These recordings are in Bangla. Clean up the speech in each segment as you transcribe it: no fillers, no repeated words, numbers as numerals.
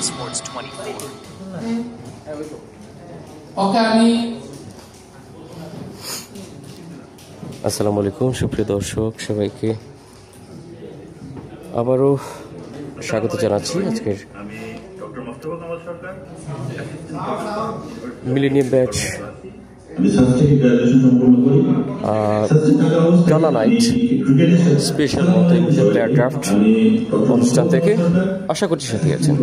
Sports 24. আসসালামু আলাইকুম সুপ্রিয় দর্শক সবাইকে আবারও স্বাগত জানাচ্ছি আজকের মিলেনিয়াম ব্যাচ গালা নাইট স্পেশাল মতো প্লেয়ার ড্রাফট অনুষ্ঠান থেকে আশা করছি সাথে আছেন।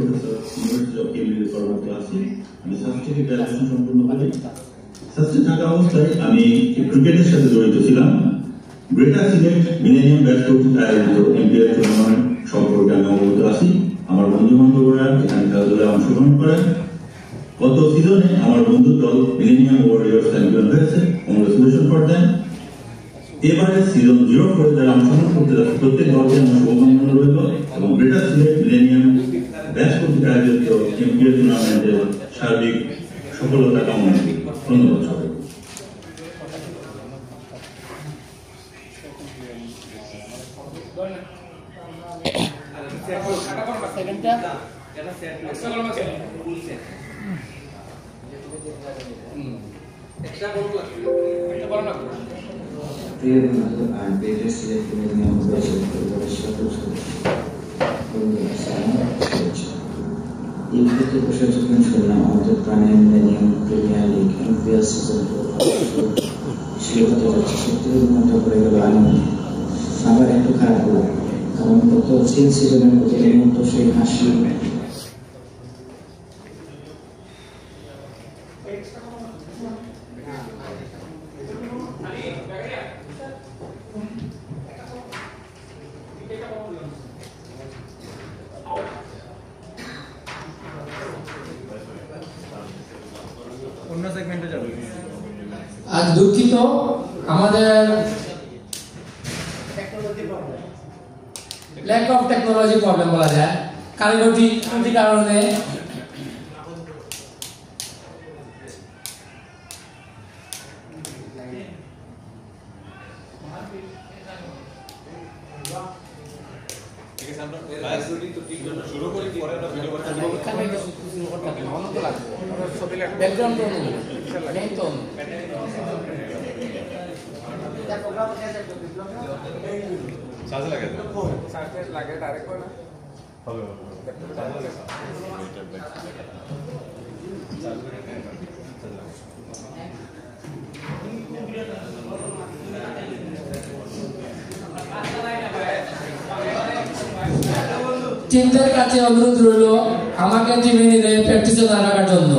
থাকা অবস্থায় আমি ক্রিকেটের সাথে জড়িত ছিলাম। গ্রেটার সিলেট মিলেনিয়াম ব্যাচ কর্তৃক আয়োজিত এমপিএল টুর্নামেন্ট সম্পর্কে আমি অবগত আছি। আমার বন্ধু বান্ধবরা এখানে খেলাধুলায় অংশগ্রহণ করেন। গত সিজনে আমার বন্ধু দল মিলেনিয়াম ওয়ারিয়র্স চ্যাম্পিয়ন হয়েছে, কংগ্রেচুলেশন ফর দেম। এবারে সিজন 0 করে যারা অংশগ্রহণ করতে যাচ্ছে প্রত্যেক দলকে আমার শুভকামনা রইল এবং গ্রেটার সিলেট মিলেনিয়াম ব্যাচ কর্তৃক আয়োজিত এমপিএল টুর্নামেন্টের সার্বিক সফলতা কামনা করি। ধন্যবাদ সবাই। প্রশাসন শুনলাম আমাদের প্রাণের millennium premier league MPL season শুরু হতে যাচ্ছে। সত্যির মতো করে গেল আনন্দ, আবার একটু খারাপ হলো, কারণ গত সিজনের মতো এই মুহূর্তে সেই হাসি আজ দুঃখিত, আমাদের ল্যাক অফ টেকনোলজি প্রবলেম বলা যায়, কারিগরি ত্রুটির কারণে টিমদের কাছে অনুরোধ রইল আমাকে টিমে নিলে প্র্যাকটিসে না রাখার জন্য।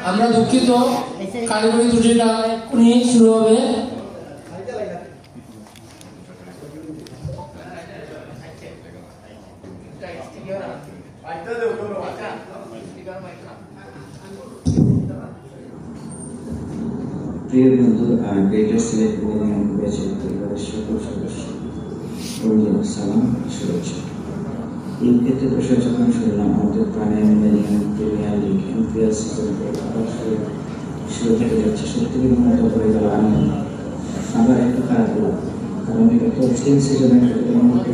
আমরা দুঃখিত, কারিগরি ত্রুটিটা নিয়ে শুরু হবে। প্রিয় বন্ধু আর গ্রেটার সিলেট মিলেনিয়াম ব্যাচের পরিবারের সকল সদস্য সালাম শুভেচ্ছা। এই ক্ষেত্রে প্রশাসন শুনলাম আমাদের প্রাণের millennium premier league MPL season শুরু হতে যাচ্ছে। সত্যির মতো করে গেল আনন্দ, আবার একটু খারাপ হলো, কারণ গত সিজনের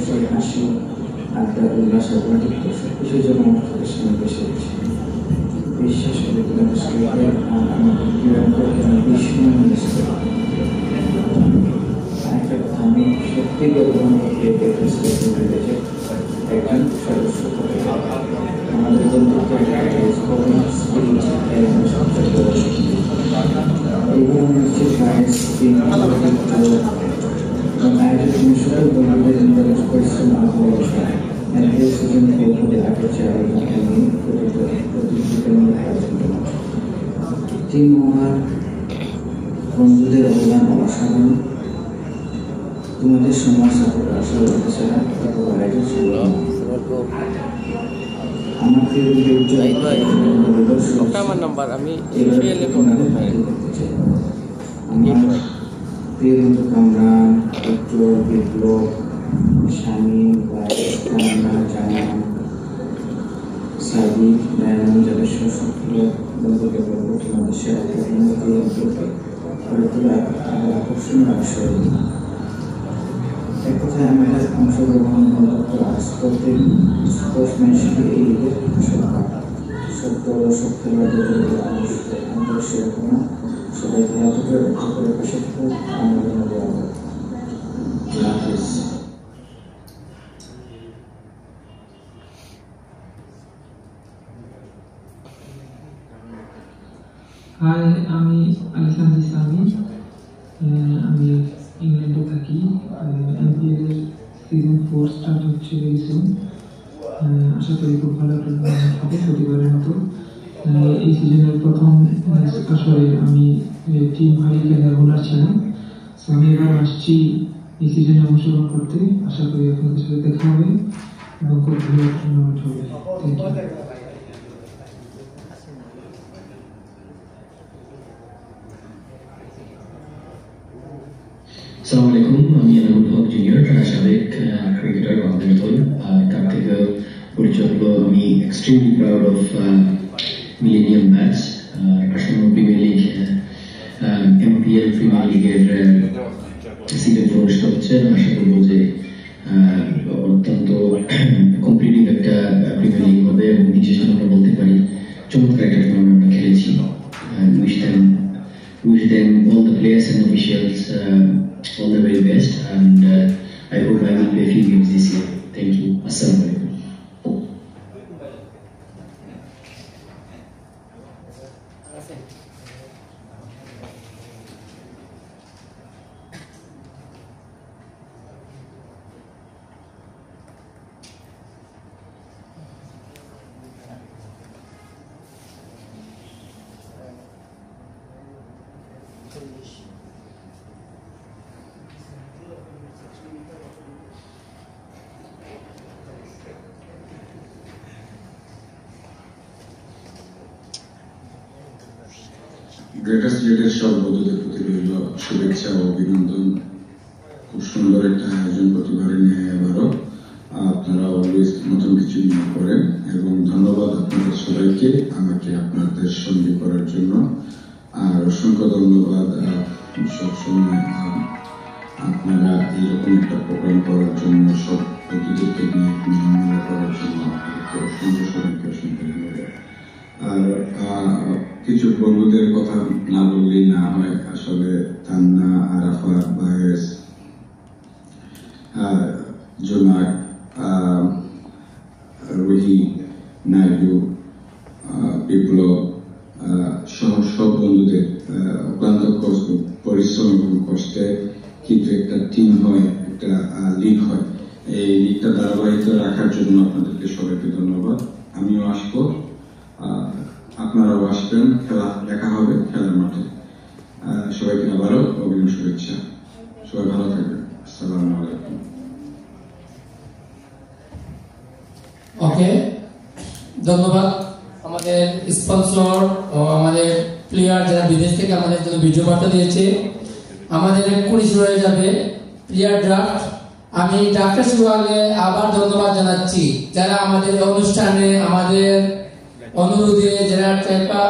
সেই হাসি আড্ডা উল্লাস অবনতিক্ত সবকিছুর জন্য আমার চোখের সামনে ভেসে গেছে। বিশ্বাস করে আরেকটা কথা, আমি সত্যি একজন সদস্য আমাদের বন্ধুদের অবদান অসাধারণ। তোমাদের সমাজ সাপোর্ট আসলে ছাড়া আমার নাম্বার আমি প্রিয় বন্ধু কামরান, উজ্জ্বল, বিপ্লব, শামীম, জামান, সাদিক নারায়ণ যাদের সক্রিয় বন্ধুকে বলবো তোমাদের সেবা আকর্ষণীয় আসল এক কথায় আমাদের অংশগ্রহণ বন্ধুত্ব প্রত্যেক স্পোর্টসম্যানশিপে এই ঈদের সত্য আমাদের সেরকম না সবাই খেলা করে পাশে থেকে আমাদের হাই, আমি আলেকজান্ডার সামি। আমি ইংল্যান্ডে থাকি। এমপিএল এর সিজন 4 স্টার্ট হচ্ছে ভেরি সুন। আশা করি খুব ভালো টুর্নামেন্ট হবে প্রতিবারের মতো। এই সিজনের প্রথম আসরে আমি টিম হারিকেনের ওনার ছিলাম। আমি এবার আসছি এই সিজনে অংশগ্রহণ করতে। আশা করি আপনাদের সাথে দেখা হবে এবং খুব ভালো টুর্নামেন্ট হবে। Thank you. আসসালামু আলাইকুম, আমি এনামুল হক জুনিয়র, সাবেক ক্রিকেটার বাংলাদেশ দল। তার থেকে পরিচয় হলো আমি extremely proud of millennium batch, Assam premier league, MPL premier লিগের সিজন 4 অনুষ্ঠিত হচ্ছে। আশা করবো যে অত্যন্ত কম্পিটিটিভ একটা প্রিমিয়ার লিগ হবে এবং বিশেষ আমরা বলতে পারি চমৎকার একটা টুর্নামেন্ট আমরা খেলেছি। Wish them all the players and officials all the very best, and I hope I will play a few games this year. Thank you. Assalamu alaikum. Greater সিলেটের সব বন্ধুদের প্রতি রইল শুভেচ্ছা ও অভিনন্দন। খুব সুন্দর একটা আয়োজন প্রতিবারে নিয়ে এবারও আপনারা অলওয়েজ নতুন কিছু নিয়ে করেন এবং ধন্যবাদ আপনাদের সবাইকে আমাকে আপনাদের সঙ্গে করার জন্য। আর অসংখ্য ধন্যবাদ সবসময় আপনারা এইরকম একটা প্রোগ্রাম করার জন্য, সব বন্ধুদেরকে নিয়ে মিলমেলা করার জন্য আপনাদেরকে অসংখ্য সবাইকে অসংখ্য ধন্যবাদ। আর কিছু বন্ধুদের কথা না বললেই না হয়। আসলে তান্না, আরাফাত, বায়েস, জোনাক, রুহি, নাইডু, বিপ্লব সহ সব বন্ধুদের অক্লান্ত পরিশ্রম এবং কষ্টে কিন্তু একটা টিম হয়, একটা লিগ হয়। এই লিগটা ধারাবাহিকতা রাখার জন্য আপনাদেরকে সবাইকে ধন্যবাদ। আমিও আসবো, আপনারাও আসবেন, খেলা দেখা হবে খেলার মাঠে। সবাইকে আবারও অগ্রিম শুভেচ্ছা। সবাই ভালো থাকবেন। আসসালামু আলাইকুম। ওকে, ধন্যবাদ আমাদের স্পন্সর ও আমাদের প্লেয়ার যারা বিদেশ থেকে আমাদের জন্য ভিডিও বার্তা দিয়েছে। আমাদের এক্ষুনি শুরু হয়ে যাবে প্লেয়ার ড্রাফট। আমি ড্রাফটের শুরু আগে আবার ধন্যবাদ জানাচ্ছি যারা আমাদের অনুষ্ঠানে আমাদের অনুরোধে যারা টাকা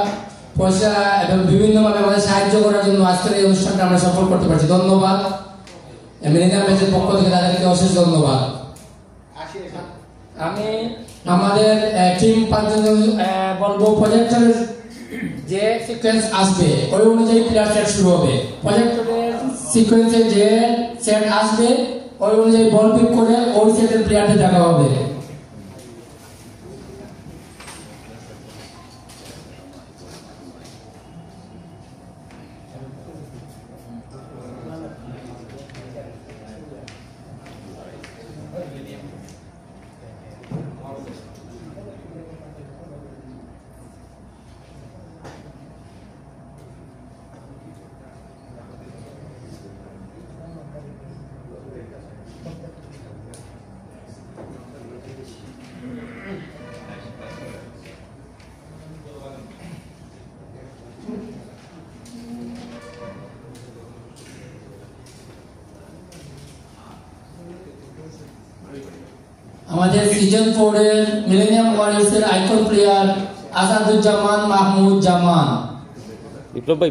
পয়সা এবং বিভিন্নভাবে আমাদের সাহায্য করার জন্য আজকের এই অনুষ্ঠানটা আমরা সফল করতে পারছি। ধন্যবাদ মিলেনিয়াম ব্যাচের পক্ষ থেকে তাদেরকে অশেষ ধন্যবাদ। আমি আমাদের টিম 5 জন বলবো প্রজেক্টরের যে সিকোয়েন্স আসবে ওই অনুযায়ী প্লেয়ার সেট শুরু হবে। প্রজেক্টরের সিকোয়েন্সে যে সেট আসবে ওই অনুযায়ী বল পিক করে ওই সেটের প্লেয়ারদের দেখা হবে। আমাদের সিজন 4 এর মিলেনিয়াম ওয়ারিয়র্স এর আইকন প্লেয়ার আসাদুজ্জামান মাহমুদ জামান। বিপ্লব ভাই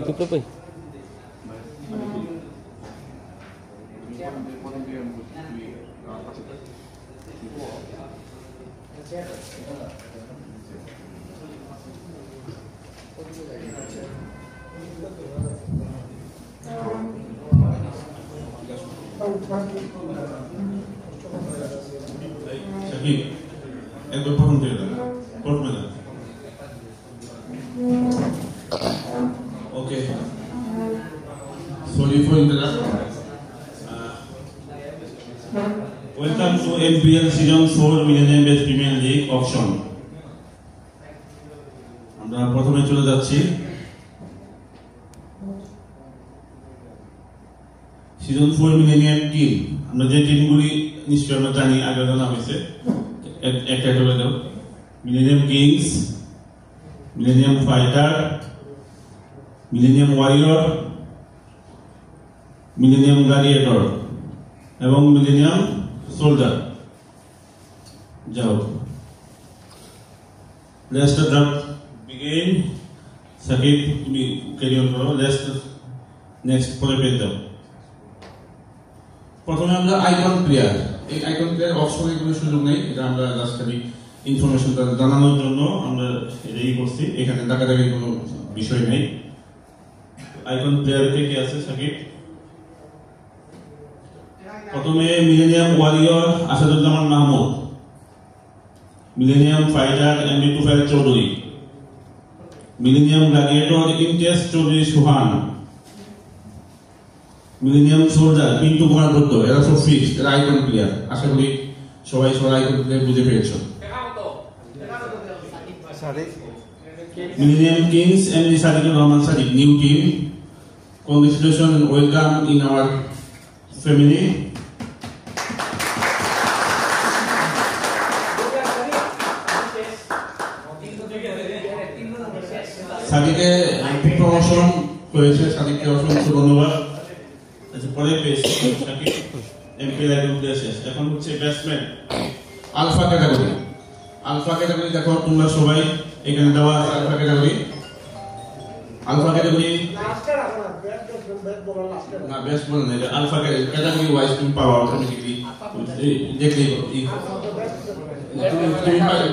শাকিব একবার প্রথম থেকে পড়বে না। ওকে, sorry for interrupt. Welcome to MPL Season 4 Millennium Best Premier League Auction. আমরা প্রথমে চলে যাচ্ছি সিজন 4 মিলেনিয়াম টিম। আমরা যে টিমগুলি নিশ্চয়ই আমরা জানি, আগে জানা হয়েছে, একটা করে দাও। Millennium kings, millennium fighter, millennium warrior, millennium gladiator এবং মিলেনিয়াম সোল্জার। যাও, লেটস স্টার্ট বিগিন। সাকিব তুমি ক্যারি অন করো। লেটস নেক্সট পরে পেজ দাও। প্রথমে আমরা আইকন প্লেয়ার। এই আইকন প্লেয়ার অপশনের কোনো সুযোগ নেই, এটা আমরা জাস্ট খালি ইনফরমেশনটা জানানোর জন্য আমরা এটাই করছি। এখানে ডাকাডাকির কোনো বিষয় নেই। আইকন প্লেয়ার কে কি আছে সাকিব? প্রথমে millennium warrior Asaduzzaman Mahmud, millennium fighter MB Tufail Chowdhury, millennium gladiator Imtiaz Chowdhury Suhan, millennium soldier Pintu Kumar Dutta. এরা সব ফিক্সড, এরা আইকন প্লেয়ার। আশা করি সবাই আইকন প্লেয়ার বুঝে পেরেছ। Millennium kings MD Sadiqur Rahman Sadiq, new team. Congratulations and welcome in our family. সাদিকে প্রমোশন হয়েছে, সাদিককে অসংখ্য ধন্যবাদ। আচ্ছা, পরে পেয়েছি সাকিব এমপিএল আইকন প্লেয়ার শেষ। এখন হচ্ছে batsman alpha category. Alpha category দেখো তোমরা সবাই, এখানে দেওয়া আছে আলফা ক্যাটাগরি। আলফা ক্যাটাগরি না, বেস্ট বল না, আলফা ক্যাটাগরি ওয়াইজ তুমি পাওয়া অটোমেটিকলি দেখলেই।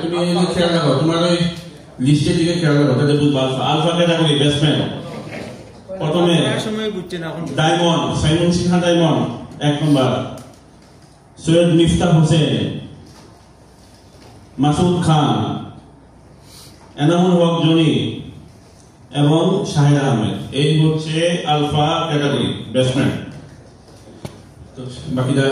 তুমি খেয়াল রাখো, তোমার ওই লিস্টের দিকে খেয়াল রাখো, তাতে বুঝবো। আলফা ক্যাটাগরি ব্যাটসম্যান প্রথমে ডায়মন্ড, সাইমন সিনহা ডায়মন্ড 1 নম্বর, সৈয়দ মিফতাহ হোসেন, মাসুদ খান, এনামুল হক জনি এবং শাহিদ আহমেদ। এই হচ্ছে আলফা ক্যাটাগরি ব্যাটসম্যান। তো বাকিটা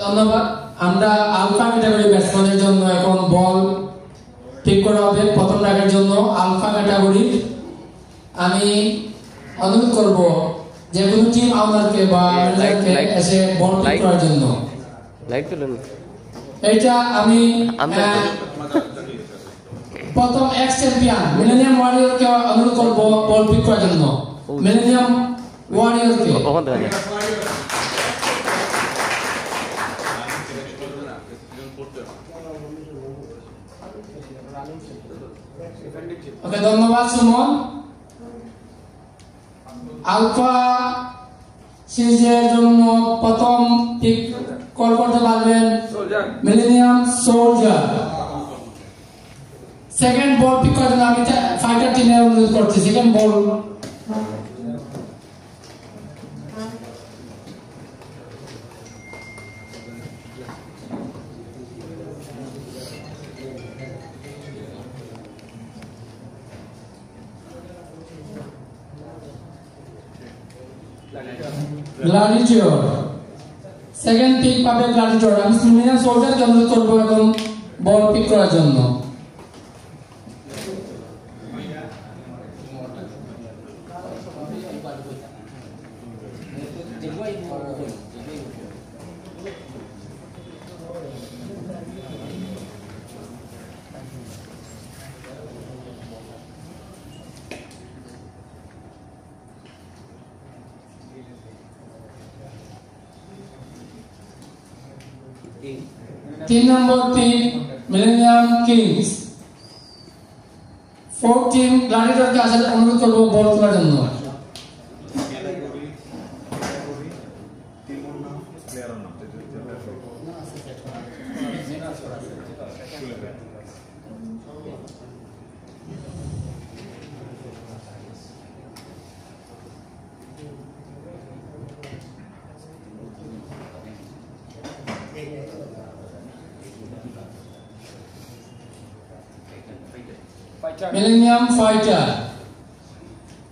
ধন্যবাদ। আমরা আলফা ক্যাটাগরি ব্যাটসম্যানের জন্য এখন বল ঠিক করা হবে। প্রথম রাগের জন্য আলফা ক্যাটাগরি আমি অনুরোধ করব যে কোনো টিম আউনারকে বা ম্যানেজারকে এসে বল ঠিক করার জন্য। এটা আমি প্রথম এক্স চ্যাম্পিয়ন মিলেনিয়াম ওয়ারিয়রকে অনুরোধ করব বল পিক করার জন্য। মিলেনিয়াম ওয়ারিয়রকে ওকে, ধন্যবাদ সুমন। আলফা সিরিজের জন্য প্রথম পিক কল করতে পারবেন millennium soldier. Second ball pick করার জন্য আমি ফাইটার টিমের অনুরোধ করছি। Second ball gladiator. Second pick পাবে গ্ল্যাডিয়েটর। আমি মিলেনিয়াম সোলজারকে অনুরোধ করবো এখন বল পিক করার জন্য। 3 নম্বর পিক মিলেনিয়াম কিংস। 4 টিম গ্ল্যাডিয়েটরকে আসার অনুরোধ করব বল করার জন্য। Millennium fighter.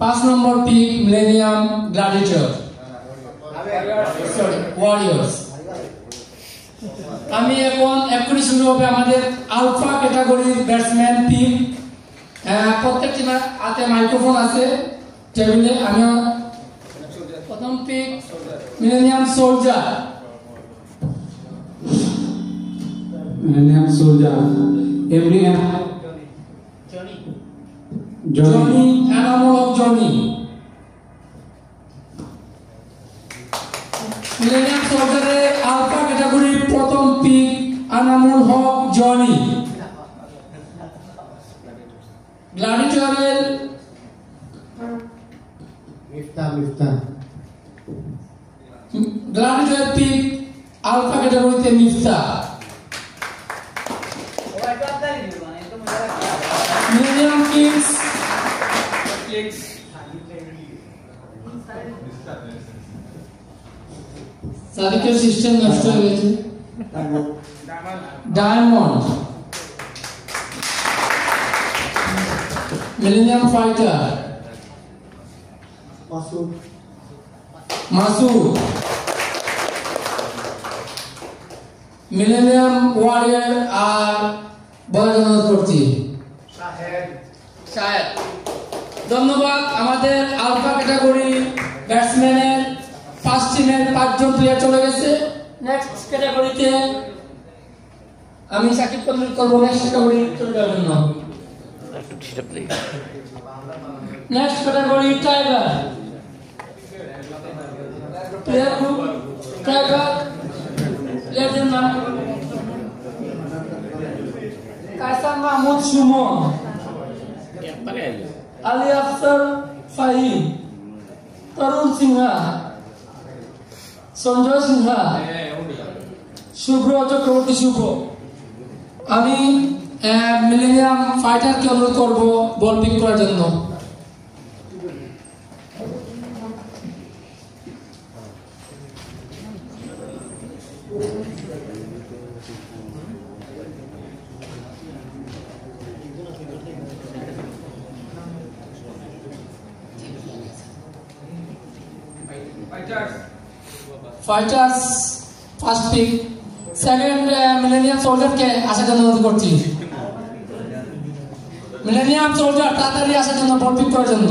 5 নম্বর পিক মিলেনিয়াম গ্ল্যাডিয়েটর ওয়ারিয়র্স। আমি এখনই শুরু হবে আমাদের আলফা ক্যাটাগরির ব্যাটসম্যান টিম। প্রত্যেক টিমের হাতে মাইক্রোফোন আছে টেবিলে। আমি প্রথম pick millennium soldier. Millennium soldier এমরিয়ান জনি এনামুল হক জনি। মিলেনিয়াম সোলজারের আলফা ক্যাটাগরির প্রথম পিক এনামুল হক জনি। গ্ল্যাডিয়েটরের গ্ল্যাডিয়েটরের পিক আলফা ক্যাটাগরিতে মিফতা। মিলেনিয়াম কিংস সাদিকের সিস্টেম নষ্ট হয়ে গেছে। Diamond. Millennium fighter Masud. Millennium warrior আর বলার অনুরোধ করছি শাহেদ। ধন্যবাদ। আমাদের আলফা ক্যাটাগরি ব্যাটসম্যানের 5 টিমের 5 জন প্লেয়ার চলে গেছে। নেক্সট ক্যাটাগরিতে আমি সাকিব কমপ্লিট করবো। নেক্সট ক্যাটাগরি চলে যাওয়ার জন্য। Next category tiger player group. Tiger প্লেয়ারদের নাম কায়সার মাহমুদ সুমন, আলী আফসার ফাহিম, তরুণ সিনহা, সঞ্জয় সিনহা, শুভ্র চক্রবর্তী শুভ। আমি মিলেনিয়াম ফাইটারকে অনুরোধ করব বল পিক করার জন্য। Fighters first pick. Second millennium সোলজারকে আসার জন্য অনুরোধ করছি। মিলেনিয়াম সোলজার তাড়াতাড়ি আসার জন্য বল পিক করার জন্য।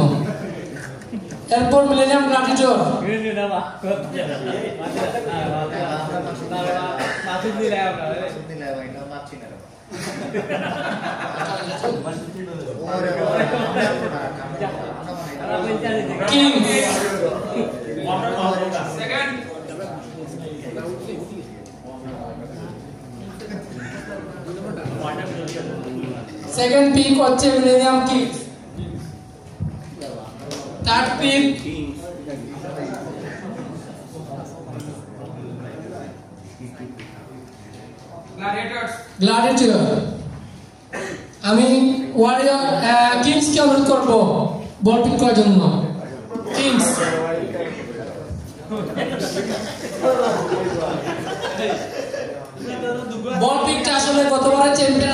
এরপর millennium gladiator. Kings. Second pick হচ্ছে millennium kings. Third pick gladiator. আমি ওয়ারিয়র কিংসকে অনুরোধ করব বল পিক করার জন্য। কিংস। বল পিকটা আসলে গতবারের চ্যাম্পিয়ন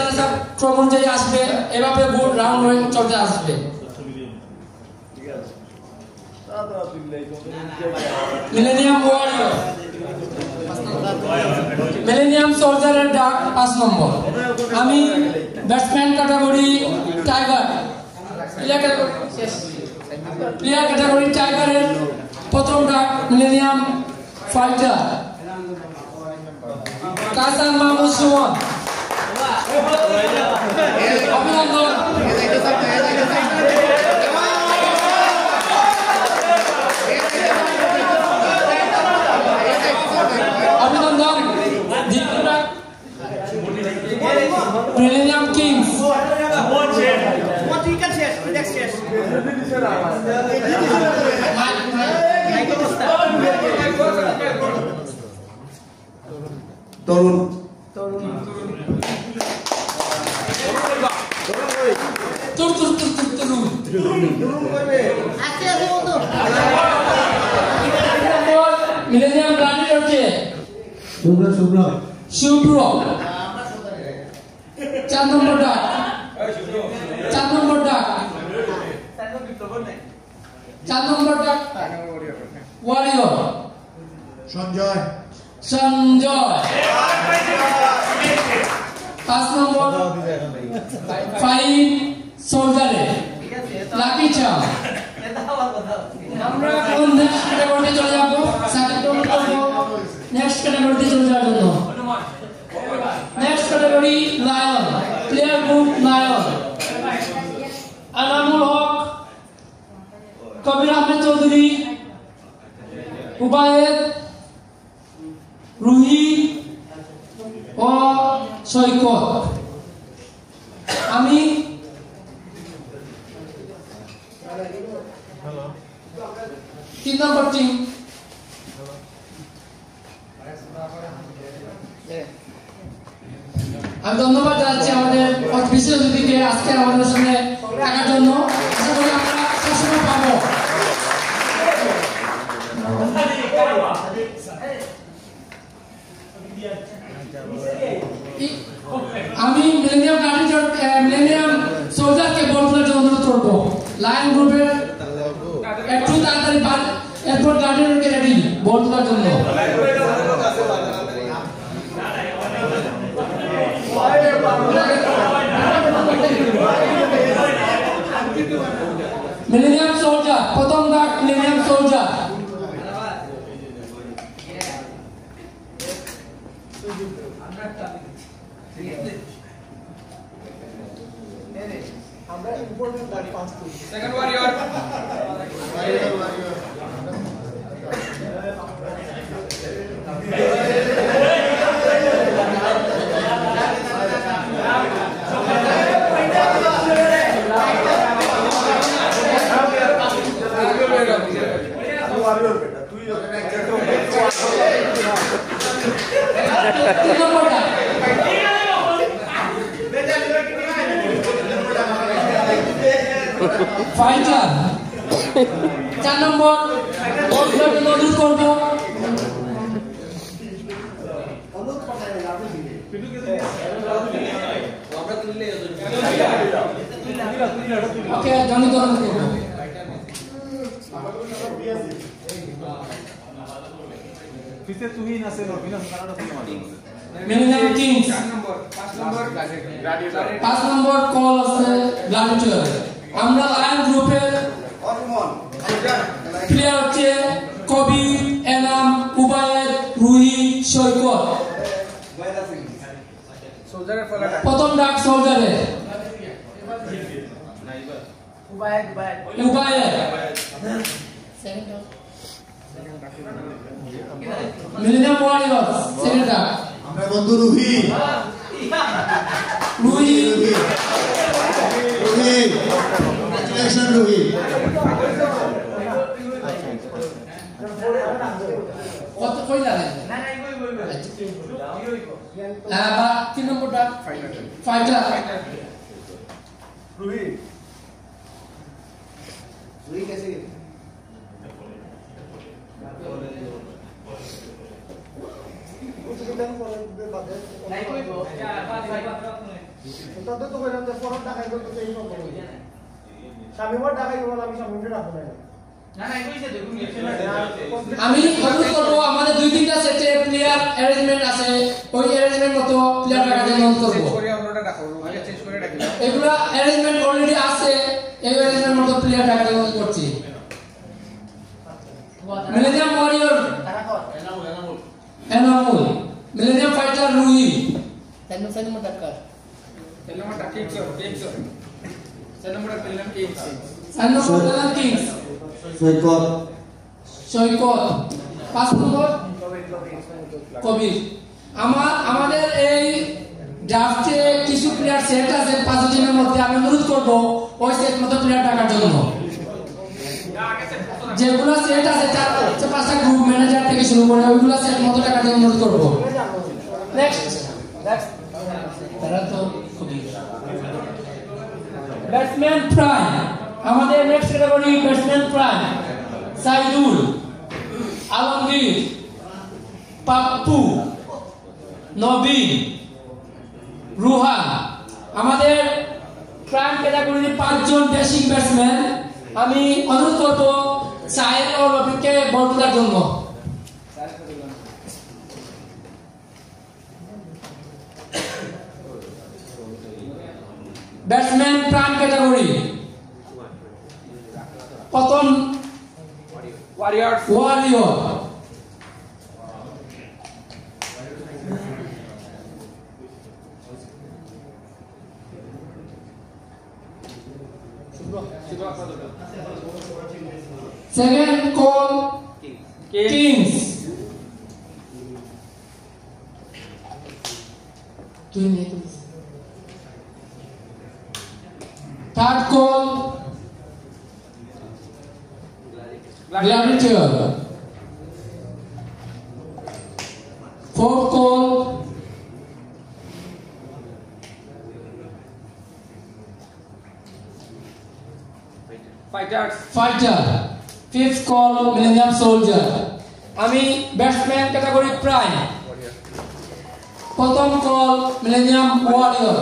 ক্রম অনুযায়ী আসবে, এভাবে রাউন্ড হয়ে চলতে আসবে। Millennium warrior. মিলেনিয়াম সোলজারের ডাক 5 নম্বর। আমি batsman category tiger. Player category টাইগারের প্রথম ডাক মিলেনিয়াম ফাইটার কায়সার মাহমুদ সুমন। অভিনন্দন। অভিনন্দন। দ্বিতীয় ডাক তরুণ মিলেনিয়াম ব্র্যান্ডের হচ্ছে শুভ্র 4 নম্বর ডাক 4 নম্বর ডাক ওয়ারিয়র সঞ্জয় 5 নম্বর ফাইভ সোলজারে লাকি চাম। আমরা কোন নেক্সট ক্যাটাগরিতে চলে যাব? নেক্সট ক্যাটাগরিতে চলে যাওয়ার জন্য next category lion, player group lion. Anamul Haque, Kabir Ahmed Chowdhury, Ubayed, Ruhi ও সৈকত। আমি 3 নম্বর টিম। আমি ধন্যবাদ জানাচ্ছি আমাদের বিশেষ অতিথিকে আজকে আমাদের সঙ্গে থাকার জন্য। আশা করি আমরা সবসময় পাবো। আমি মিলেনিয়াম সোলজারকে বল তোলার জন্য অনুরোধ করবো। লায়ন গ্রুপের একটু তাড়াতাড়ি এরপর গার্ডেনকে রেডি বল তোলার জন্য। মিলেনিয়াম সোলজার, প্রথম ডাক millennium soldier. Second warrior. Fighter 4 নম্বর অনুরোধ করবো। ওকে, জনিত অনুরোধ করবো। মিলেনিয়াম কিংস 5 নম্বর কল আছে গ্ল্যাডিয়েটর। আমরা লায়ন গ্রুপের প্লেয়ার হচ্ছে কবির, এনাম, উবায়েদ, রুহি, সৈকত। প্রথম ডাক সোলজারে উবায়েদ। মিলেনিয়াম ওয়ারিয়র সেকেন্ড ডাক আমরা বন্ধু রুহি কত কইলা না? 3 নম্বর ডাক ফাইটার রুহি कैसे नहीं कोई तो तो कोई ना फॉरम ढाकाई तो सही हो गया শামিমর ঢাকাই বল আমি শামিমকে রাখবো না না না কইছে দেখুন আমি অনুরোধ করব আমাদের 2-3টা সেটে প্লেয়ার অ্যারেঞ্জমেন্ট আছে ওই অ্যারেঞ্জমেন্ট মতো প্লেয়ার রাখার জন্য অনুরোধ করব চেঞ্জ করে আমরা রাখবো আগে চেঞ্জ করে রাখলাম এগুলা অ্যারেঞ্জমেন্ট অলরেডি আছে এই অ্যারেঞ্জমেন্ট মতো প্লেয়ার রাখার জন্য করছি millennium warrior Enamul millennium fighter Ruhi সেন নম্বর ডাক্তার সেন নম্বর ডাক্তার সেন number kings Saikat 5 number Kabir আমাদের এই ড্রাফটে কিছু প্লেয়ার সেট আছে 5 টিমের মধ্যে আমি অনুরোধ করব ওই সেট মতো প্লেয়ার রাখার জন্য যেগুলো সেট আছে 4-5টা গ্রুপ ম্যানেজার থেকে শুরু করে ওইগুলো সেট মতো টাকা দিয়ে অনুরোধ করবো। নেক্সট তারা তো খুবই ব্যাটসম্যান প্রাইম, আমাদের next category batsman prime. Saidul, Alamgir, Pappu, Nabin, Ruhan. আমাদের প্রাইম ক্যাটাগরির 5 জন বেসিক ব্যাটসম্যান। আমি অনুরোধ করবো সাহেব ও রফিককে বল তোলার জন্য। ব্যাটসম্যান প্রাইম ক্যাটাগরি প্রথম warrior. Second call Kings. Third call Gladiator. Fourth call Fighter. Fifth call Millennium Soldier. আমি ব্যাটসম্যান ক্যাটাগরি প্রাইম। প্রথম কল মিলেনিয়াম ওয়ারিয়র।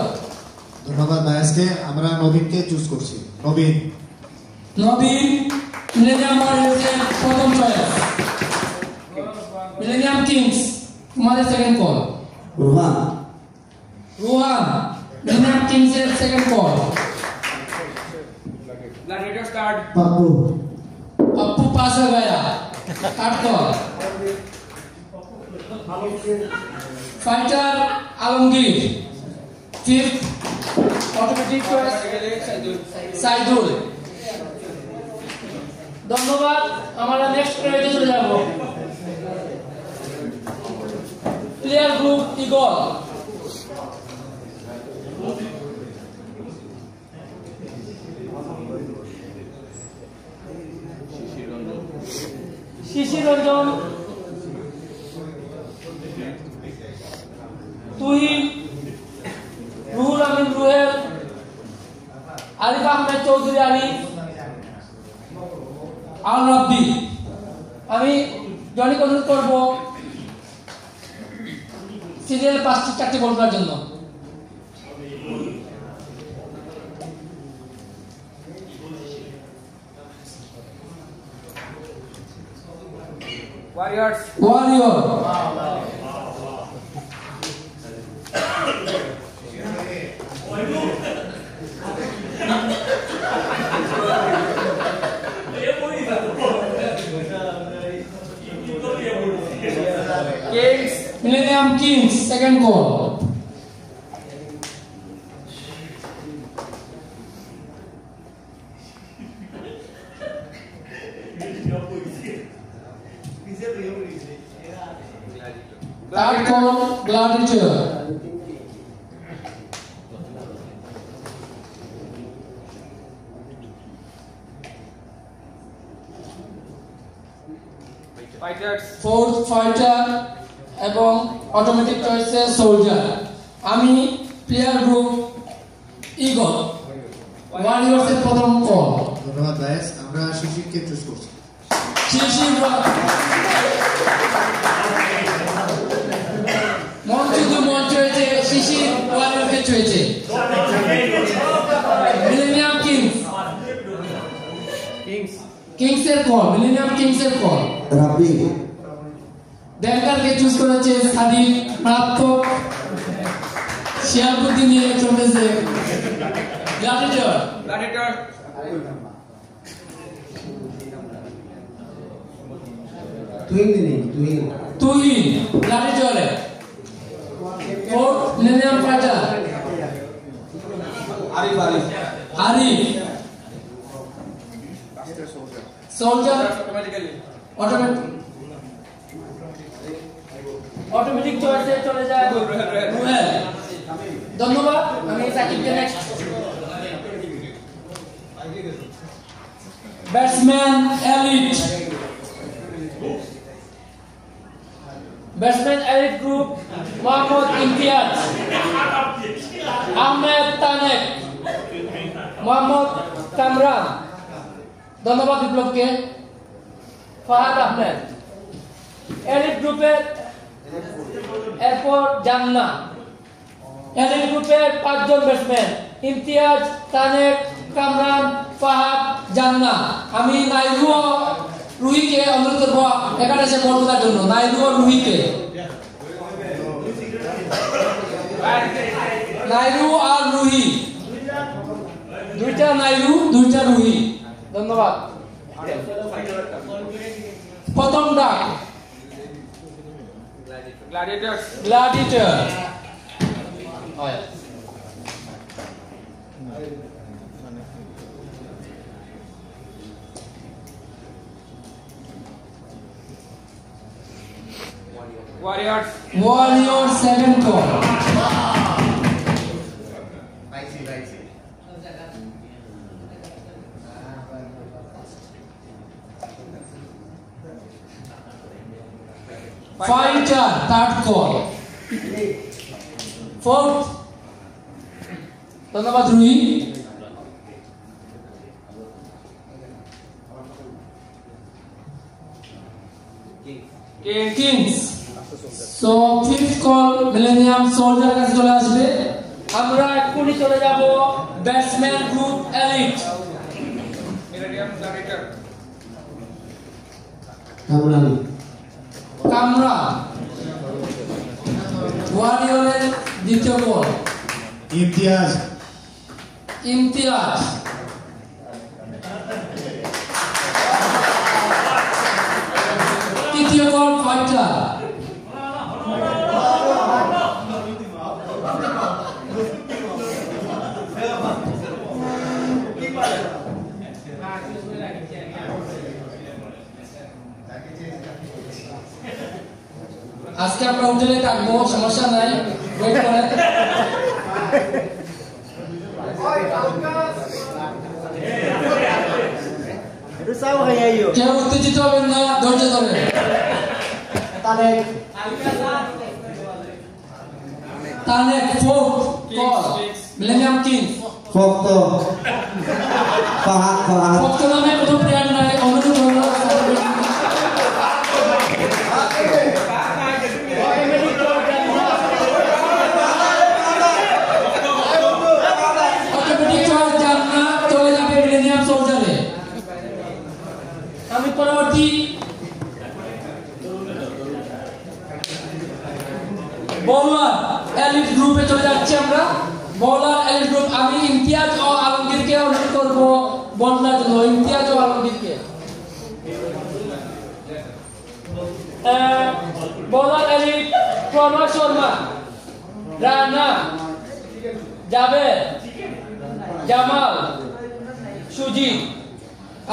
ধন্যবাদ ভাইয়াসকে। আমরা নবীনকে চুজ করছি। নবীন মিলেনিয়াম ওয়ারিয়রের প্রথম চয়েস। মিলেনিয়াম কিংস তোমাদের second call. Rohan millennium kings এর second call. Gladiator start Pappu pass हो गया। Third call fighter Alamgir. Fifth automatic choice Saidul. ধন্যবাদ। আমরা নেক্সট ক্যাটাগরিতে চলে যাব। Player group eagle. Shishir Ranjan, Tuhin, Ruhul Amin Ruhel, Arif Ahmed Chowdhury Ali, Al Rabbi. আমি জনিকে অনুরোধ করবো সিরিয়াল 5টি বল করার জন্য। Warrior. Kings. Millennium Kings second call. Third call Gladiator. Fourth fighter এবং অটোমেটিক চয়েসে সোলজার। আমি প্লেয়ার গ্রুপ ইগল ওয়ারিয়র্স এর প্রথম কল। ধন্যবাদ ভাইয়াস। আমরা শিশিরকে চুজ করছি। শিশির মঞ্চ হয়েছে। শিশির ওয়ারিয়রকে চয়েছে। মিলেনিয়াম কিংস এর কল। মিলেনিয়াম কিংস এর কল। রাব্বি ব্যাংকারকে চুজ করেছে সাদিক প্রাপ্তক। শিয়াবুদ্দিন নিয়ে চলেছে গ্ল্যাডিয়েটর। তুহিন গ্ল্যাডিয়েটরে। Fourth millennium fighter Arif. Soldier automatic চয়েসে চলে যায় রুহেল। ধন্যবাদ। আমি সাকিবকে next. Batsman elite batsman elite group Mohammad Imtiaz, Ahmed Tanek, Mohammad Kamran. ধন্যবাদ বিপ্লবকে। ফাহাদ আহমেদ। এলিট গ্রুপের এরপর জান্না। এলিট গ্রুপের 5 জন ব্যাটসম্যান ইমতিয়াজ, তানেক, কামরান, ফাহাদ, জান্না। আমি নাইরু ও রুহিকে অনুরোধ করবো এখানে এসে বল তোলার জন্য। নাইরু ও রুহিকে, নাইরু আর রুহি, দুইটা নাইরু, দুইটা রুহি। ধন্যবাদ। প্রথম ডাক gladiator. Warrior second call. Fighter third call. Fourth. ধন্যবাদ Ruhi. Kings. So fifth call millennium soldier কাছে চলে আসবে। আমরা এক্ষুনি চলে যাব ব্যাটসম্যান গ্রুপ এলিট। কামরান। ওয়ারিয়রের দ্বিতীয় কল ইমতিয়াজ। ইমতিয়াজ। তৃতীয় কল ফাইটার। আজকে আমরা হোটেলে থাকবো, সমস্যা নাই, ওয়েট করেন। কেউ উত্তেজিত হবেন না, ধৈর্য ধরেন। Tanek fourth call millennium kings. ফক্ত ফাহাদ। ফক্ত নামে কোনো প্লেয়ার নাই, অনুরোধ হলো আমি পরবর্তী বোলার এলিট গ্রুপে চলে যাচ্ছি আমরা। বোলার এলিট গ্রুপ আমি ইমতিয়াজ ও আলমগীরকে অনুরোধ করব বলার জন্য। ইমতিয়াজ ও আলমগীরকে। বোলার এলিট প্রণয় শর্মা, রানা, জাবেদ, জামাল, সুজিত।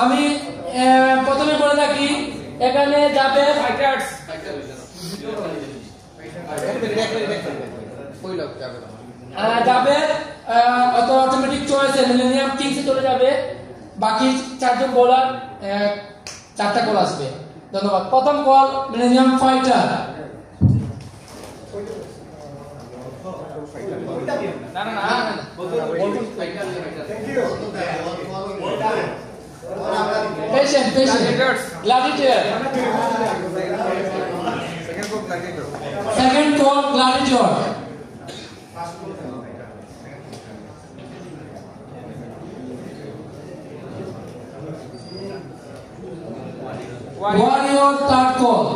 আমি প্রথমে বলে রাখি এখানে জাবেদ জাবেদ অটোমেটিক চয়েসে মিলেনিয়াম কিংসে চলে যাবে। বাকি 4 জন বোলার 4টা কল আসবে। ধন্যবাদ। প্রথম call millennium fighter. Patient. Gladiator. Second call Gladiator. Warrior third call.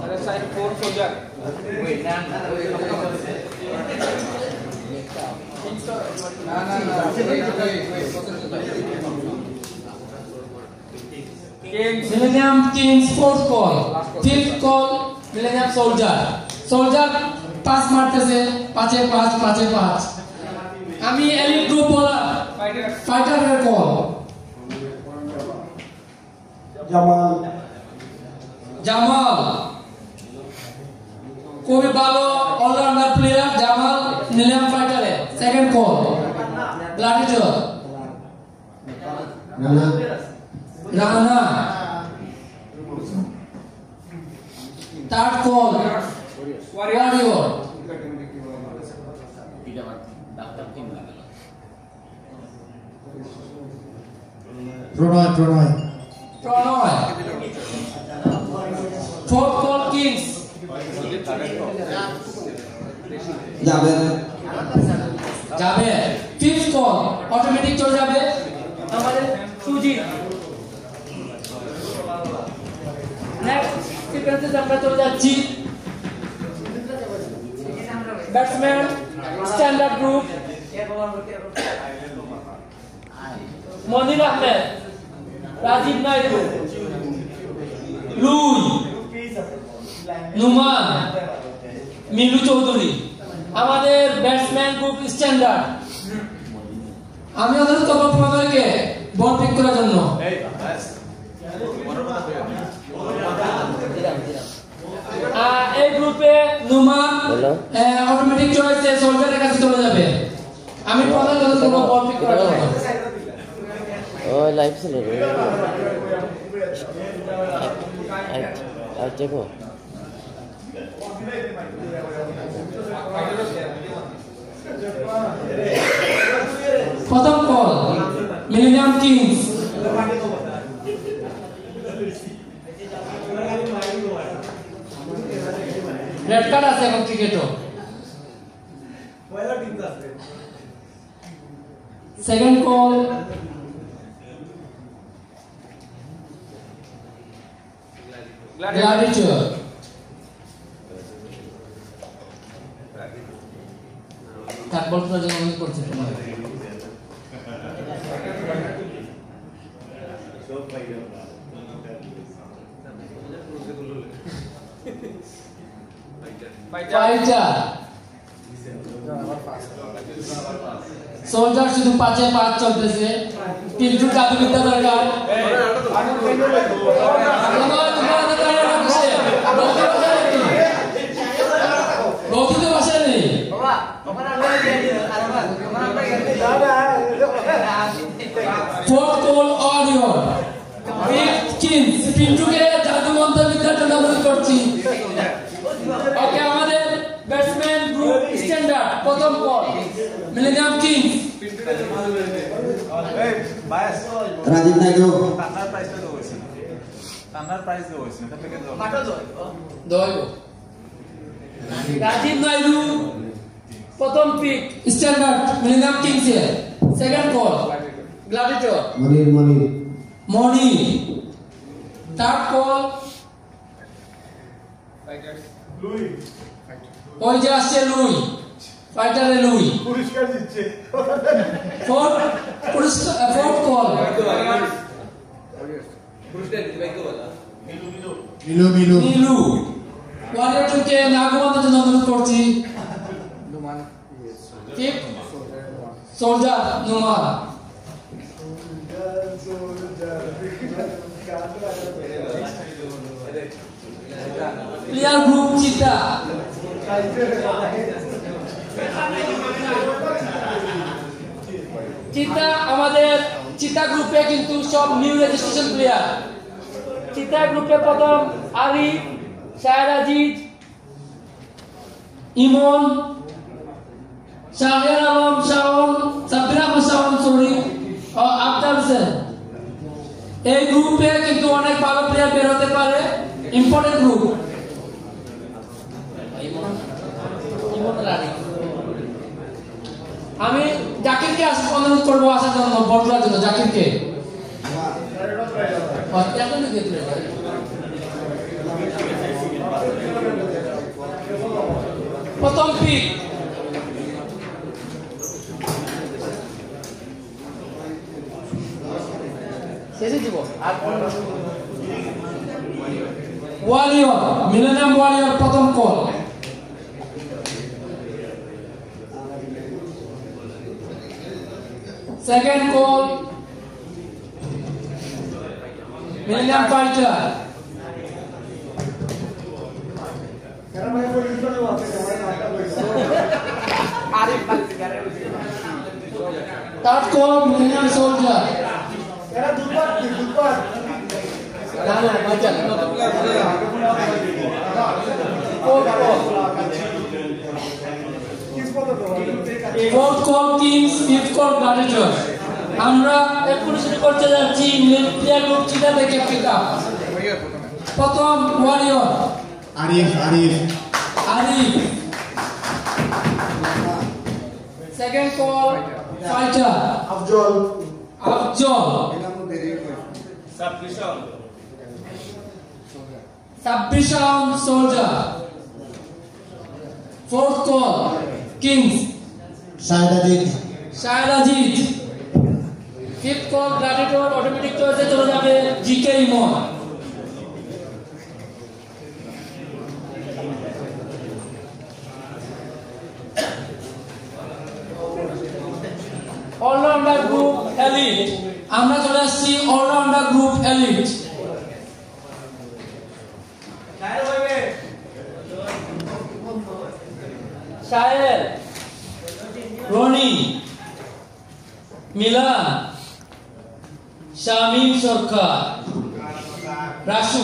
Other side 4 soldier. Wait, Millennium Kings fourth call. Fifth call Millennium Soldier. Soldier pass মারতেছে 5-5 আমি এলিট গ্রুপ বলার ফাইটারের কল। জামাল খুবই ভালো অলরাউন্ডার প্লেয়ার। জামাল মিলেনিয়াম ফাইটারে second call. Gladiator Rana Third call, Warrior. Pranoy Pranoy Pranoy. Fourth call, Kings. যাবে। Fifth call, automatic চলে যাবে আমাদের সুজিত। Next sequences আমরা চলে যাচ্ছি ব্যাটসম্যান স্ট্যান্ডার্ড গ্রুপ মনির আহমেদ, রাজীব নাইডু, লুই, নুমান, মিলু চৌধুরী। আমাদের ব্যাটসম্যান গ্রুপ স্ট্যান্ডার্ড। আমি অনুরোধ করবো আপনাদেরকে বল পিক করার জন্য। এই গ্রুপে নুমান অটোমেটিক চয়েসে সোলজারের কাছে চলে যাবে। আমি প্রধান অনুরোধ করবো বল পিক করার জন্য। ও লাইভ ছিল রে আর দেখো প্রথম call millennium kings. Red card আছে এখন ক্রিকেটও। Second call gladiator. Third ball করার জন্য অনুরোধ করছি তোমাদের। ফাইটার সোলজার শুধু 5-5 চলতেছে। পিন্টু জাদুবিদ্যা দরকার। রোহিত বসে নেই। Fourth call Orion. Fifth kings. পিন্টুকে জাদু মন্ত্রবিদ্যার জন্য অনুরোধ করছি। ওকে, আমাদের ব্যাটসম্যান গ্রুপ স্ট্যান্ডার্ড প্রথম call millennium kings. Rajib Naidu Rajib Naidu প্রথম পিক স্ট্যান্ডার্ড মিলেনিয়াম কিংস এর। Second call gladiator Moni. Third call ওই যে আসছে লুই, ফাইটারে লুই পুরস্কার দিচ্ছে। Fourth call Milu. ওয়ারিয়র টুকে নাগমানের জন্য অনুরোধ করছি। Fifth soldier Numan. Player group চিতা। চিতা আমাদের চিতা গ্রুপে কিন্তু সব নিউ রেজিস্ট্রেশন প্লেয়ার। চিতা গ্রুপে প্রথম আরিফ, শাহের আজিজ, ইমন, শাহের আলম শাওন, সাব্বির আহমদ শাওন, সরি, আফতার হোসেন। এই গ্রুপে কিন্তু অনেক ভালো প্লেয়ার বের হতে পারে। Important group. আমি জাকিরকে অনুরোধ করবো আসার জন্য, বল করার জন্য। জাকিরকে প্রথম পিক শেষে দিব। ওয়ারিয়র মিলেনিয়াম ওয়ারিয়র প্রথম call. Second call millennium fighter. Third call millennium soldier. Fourth call Kings, fifth call Gladiators. আমরা এখন শুরু করতে যাচ্ছি প্লেয়ার গ্রুপ চিটা থেকে পিক আপ। প্রথম warrior Arif. Second call fighter Afzal. Submission soldier. Fourth call Kings, Shairajit. Fifth call Gladiator, automatic চয়েসে চলে যাবে জিকে ইমন। অলরাউন্ডার গ্রুপ এলিট, আমরা চলে আসছি allrounder group elite. Shaher, Roni, Milan, Shamim Sarkar, Rasu.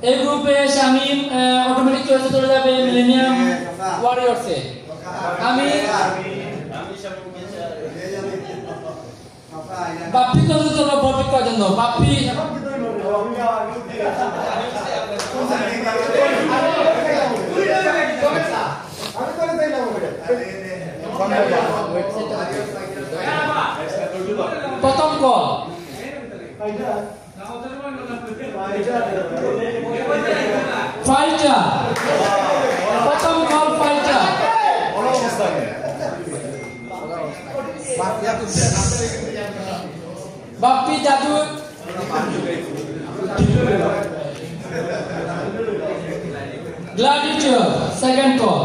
এই গ্রুপে শামিম অটোমেটিক চয়েসে চলে যাবে মিলেনিয়াম ওয়ারিয়র্সে। আমি বাপ্পি চলে চলো বলপিক করার জন্য। বাপ্পি প্রথম কল ফাইটার। প্রথম কল ফাইটার। বাপ্পি জাদু। Gladiator second call.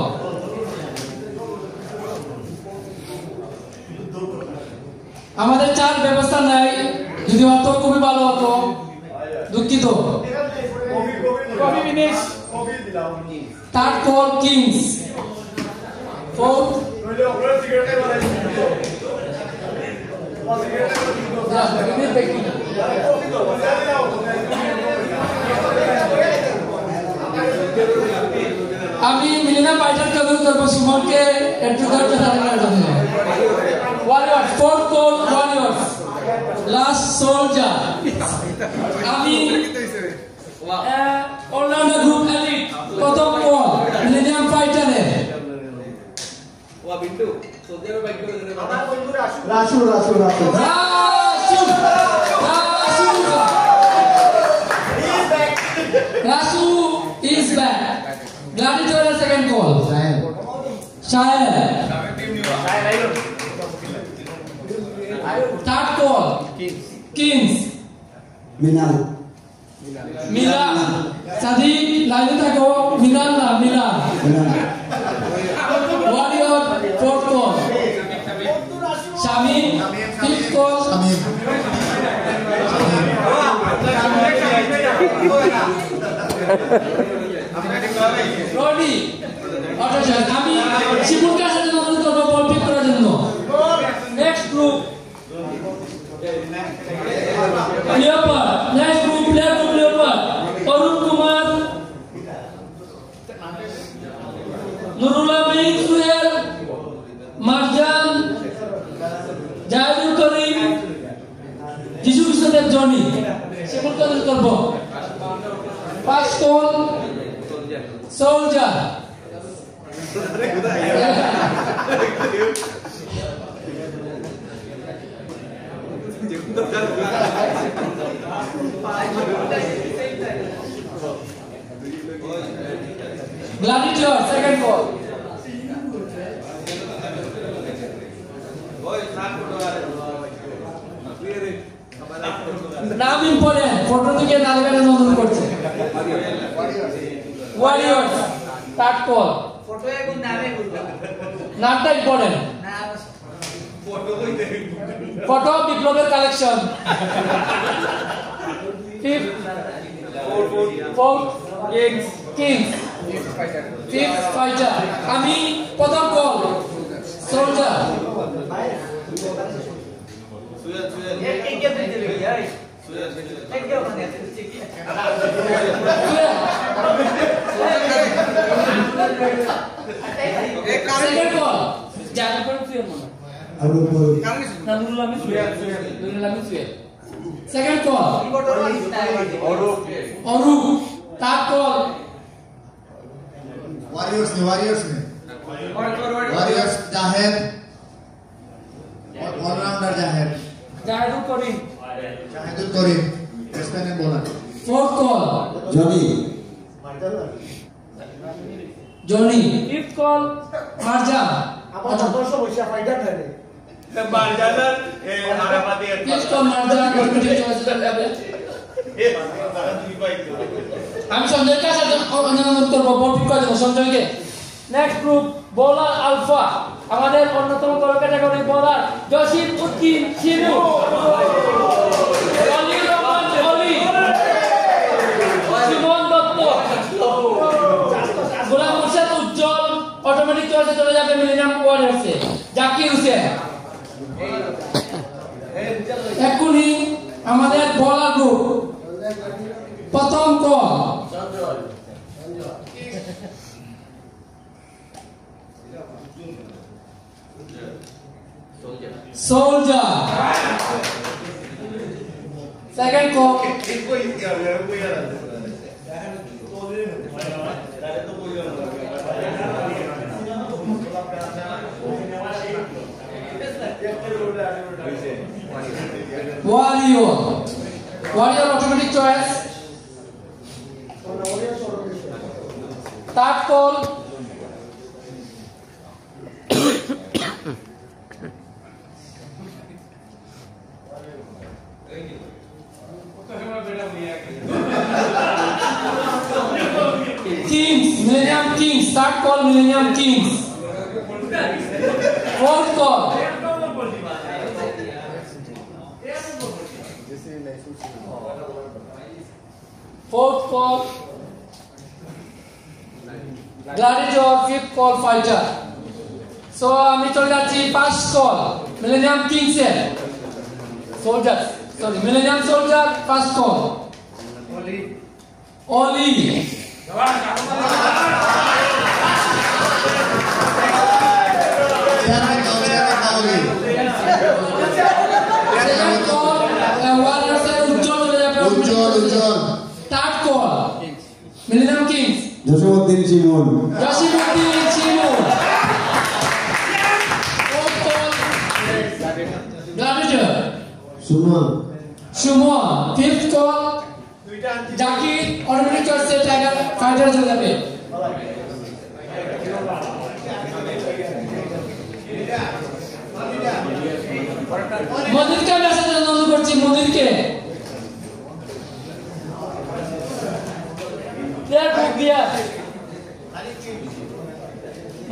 আমাদের চার ব্যবস্থা নাই, যদি হতো খুবই ভালো হতো, দুঃখিত। Third call Kings. ফোর্থ আমি মিলিনা ফাইটার কবুল করবো সুমনকে একটু ধৈর্য ধারণের জন্য। Warriors, fourth call warriors, last soldier. আমি অলরাউন্ডার গ্রুপ এলিট, প্রথম কল মিলেনিয়াম ফাইটারে। Rasu is back. Gladiator second call. Shire. Third call Kings. Milan. Sadiq লাইনে থাকো। মিলান না Milan. Warrior fourth call. Shamim fifth call. Roni আমি শিবুলকে সাথে অনুরোধ করবো বল পিক করার জন্য। Next group leopard. Next group player group leopard Arun Kumar, Nurul Amin, Suhel, Marjan, Jahidul Karim, Jishu Krishnadev, Johnny. শিবুলকে অনুরোধ করবো। First call Soldier. Gladiator second call. নাম ইম্পর্টেন্ট, ফটো থেকে নালগারে অনুরোধ করছে। Warriors third call. ফটো এখন নামে বলবো, নামটা ইম্পর্টেন্ট। ফটো বিপ্লবের collection. Fourth kings, fifth fighter. আমি প্রথম call soldier. Second call. Oru. Third call. Warriors Jahed. All-rounder Jahed. Jahedul Karim. Batsman and bowler. Fourth call. Johnny. Fifth call. Marjan. আমার 1400 পয়সা ফাইটার থাকে মারজানার হারাপাতি Fifth call Marjan. Automatic choice যাবে। আমি সঞ্জয় কাছে উত্তর বলবো করে দেবো সঞ্জয়কে। নেক্সট গ্রুপ বোলার আলফা আমাদের অন্যতম বড় ক্যাটাগরি বোলার জসিম উদ্দিন শিমু অলি রহমান অলি সুমন দত্ত গোলাম মোর্শেদ উজ্জ্বল অটোমেটিক চয়েসে চলে যাবে মিলেনিয়াম ওয়ারিয়র্সে জাকির হোসেন এক্ষুনি আমাদের বোলার গ্রুপ প্রথম call Soldier. Second call. Warrior. Warrior automatic choice. Third call. Kings, Millennium Kings, start call Millennium Kings. Fourth call. Fourth call. Gladiator, fifth call fighter. So, আমি চলে যাচ্ছি first call Millennium Kings এর Soldier. Sorry, Millennium Soldier, first call. Oli. Second call, Warriors and Ujjwal. Third call, Millennium Kings. Jasimuddin Chimun. Fourth call, Gladiator. Shumwa. Fifth call, Jackie. Automatic choice से टाइगर फाइटर चल जाते। मदिर के मैसेज नोट करছি मदिर के। प्लेयर बुक दिया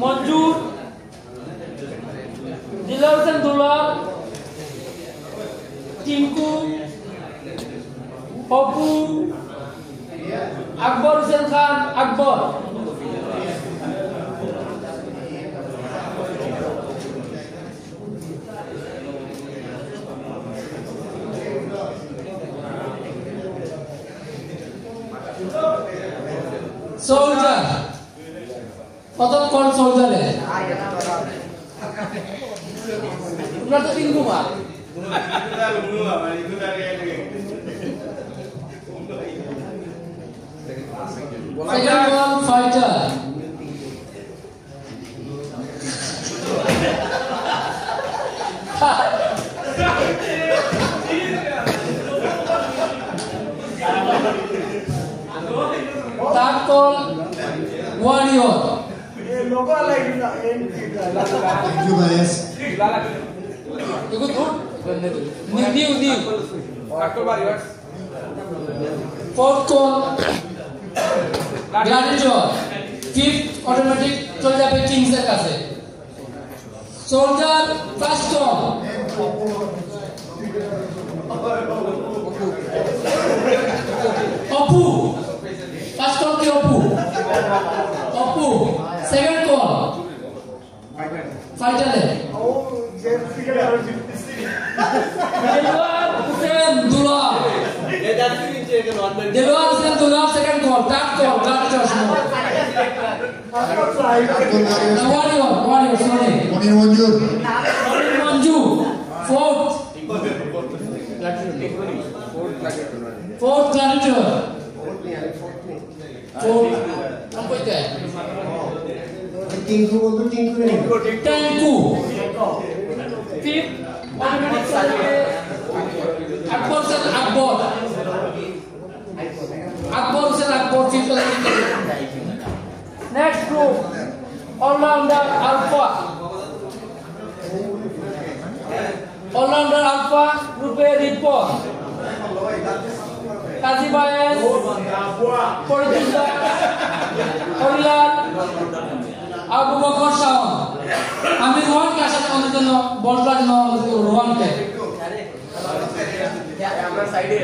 मंजूर दिलावर हुसैन दुलार टिंकू पप्पू अकबर हुसैन खान अकबर Soldier. प्रथम कौन soldier है? उन्हें तो तीन Kumar. Second one fighter. Third call warrior. Thank you guys. Good. New. Fourth call gladiator. Fifth automatic चल जाए किंग्स के कासे. Soldier first call. Oppu. First call के Oppu. Second call. Fighter है. Delwar Hussain Dular second call. Third call. Gladiator semua. Warrior. Sorry. Monir Manjur. 42, fourth gladiator. Fourth, Tinku বলতো টিঙ্কু নেই Tengku. Fifth, automatic Akbar Hussain Akbar. Akbar Hussain Akbar, fifth automatic. Next group, all-rounder Alpha. All-rounder Alpha, Rupe Ritpon. Kazi Baez, Portugal, Orilan, Abu Bakar Shawn. আমি রোহানকে আসাতে আমাদের জন্য বলটার জন্য রোহানকে আমরা সাইডে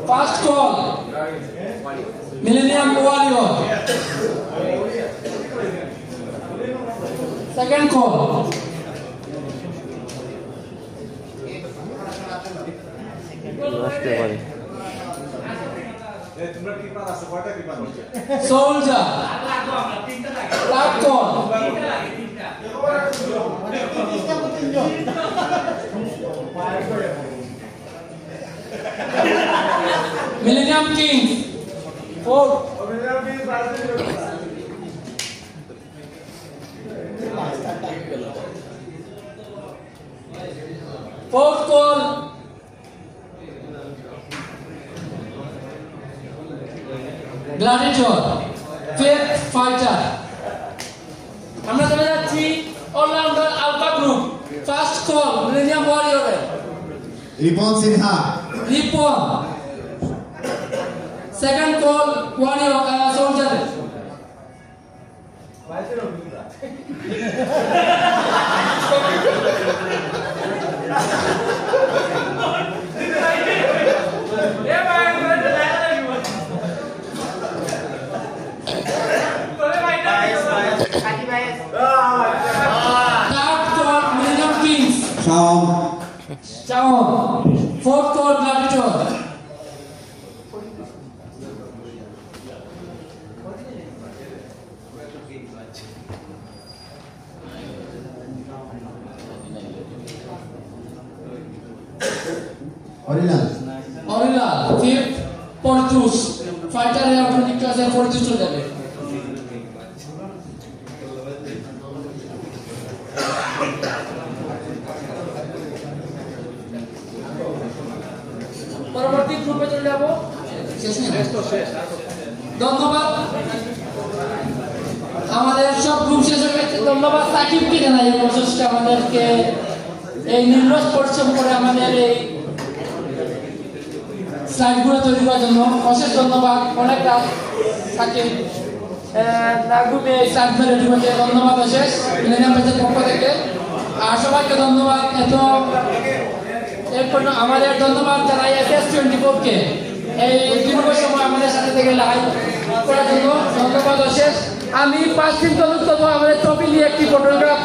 first call millennium warrior second call Soldier, Black Call, Millennium King, fourth, fourth call. Gladiator, fifth fighter. আমরা চলে যাচ্ছি all-rounder Alpha Group. First call, Millennium Warrior. Ripon Sinha Ripon. Second call, Warrior Soldier. Third call, Millennium Kings. Shawn. Fourth call, Gladiator. Orilla, fifth, Portus. Fighter electronic class and Portus to the left. পরবর্তী গ্রুপে চলে যাব ধন্যবাদ আমাদের সব গ্রুপ শেষ হয়ে গেছে ধন্যবাদ সাকিবকে জানাই প্রশস্ত আমাদেরকে এই নির্লস পরিশ্রম করে আমাদের এই স্লাইডগুলো তৈরি করার জন্য অশেষ ধন্যবাদ অনেক রাত সাকিব গ্রুপে এই স্লাইডগুলো রেডি করতে ধন্যবাদ অশেষ মিলেনিয়াম ব্যাচের পক্ষ থেকে আর সবাইকে ধন্যবাদ এত এরপর আমাদের ধন্যবাদ জানাই SS24 কে এই দীর্ঘ সময় আমাদের সাথে থেকে লাইভ করার জন্য ধন্যবাদ অশেষ আমি 5 দিন পর্যন্ত আমাদের ট্রফি নিয়ে একটি ফটোগ্রাফ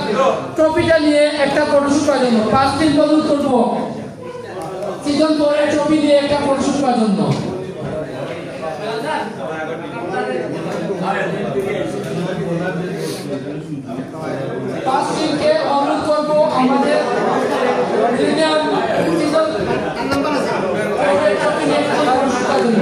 ট্রফিটা নিয়ে একটা ফটোশুট করার জন্য 5 দিন পর্যন্ত করব সিজন 4 এর ট্রফি নিয়ে একটা ফটোশুট করার জন্য পাঁচ দিনকে অনুরোধ করবো আমাদের মিলেনিয়াম সিজন নাম্বার আছে ট্রফি নিয়ে একটা ফটোশুট করার জন্য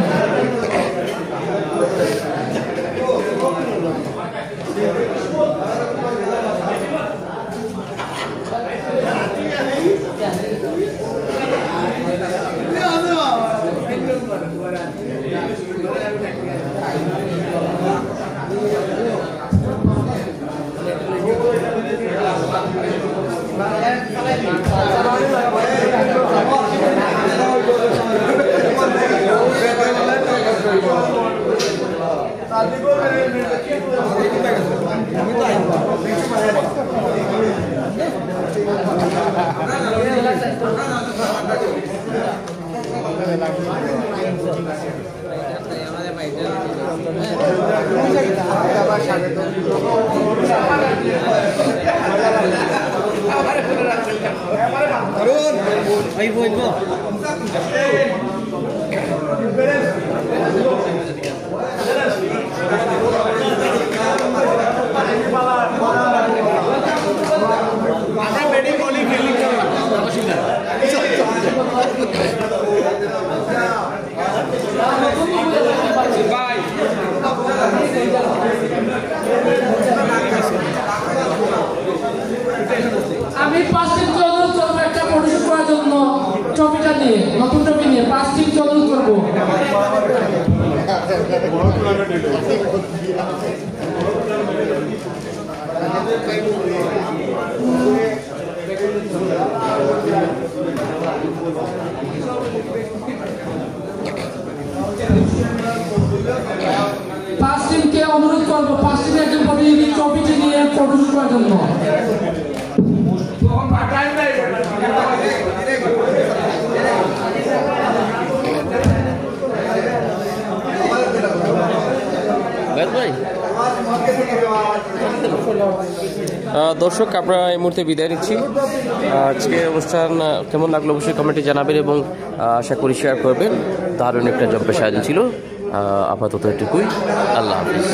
Ahí voy, 5 টিমকে অনুরোধ করবো একটা ফটোশুট করার জন্য ট্রফিটা নিয়ে, নতুন ট্রফি নিয়ে 5 টিমকে অনুরোধ করবো। পাঁচ টিমকে অনুরোধ করবো 5 টিমের একজন প্রতিনিধি ট্রফিটি নিয়ে ফটোশুট করার জন্য। দর্শক আমরা এই মুহূর্তে বিদায় নিচ্ছি। আজকে অনুষ্ঠান কেমন লাগলো অবশ্যই কমেন্টে জানাবেন এবং আশা করি শেয়ার করবেন। দারুণ একটা জম্পের সাহায্য ছিল। আপাতত এটুকুই, আল্লাহ হাফিজ।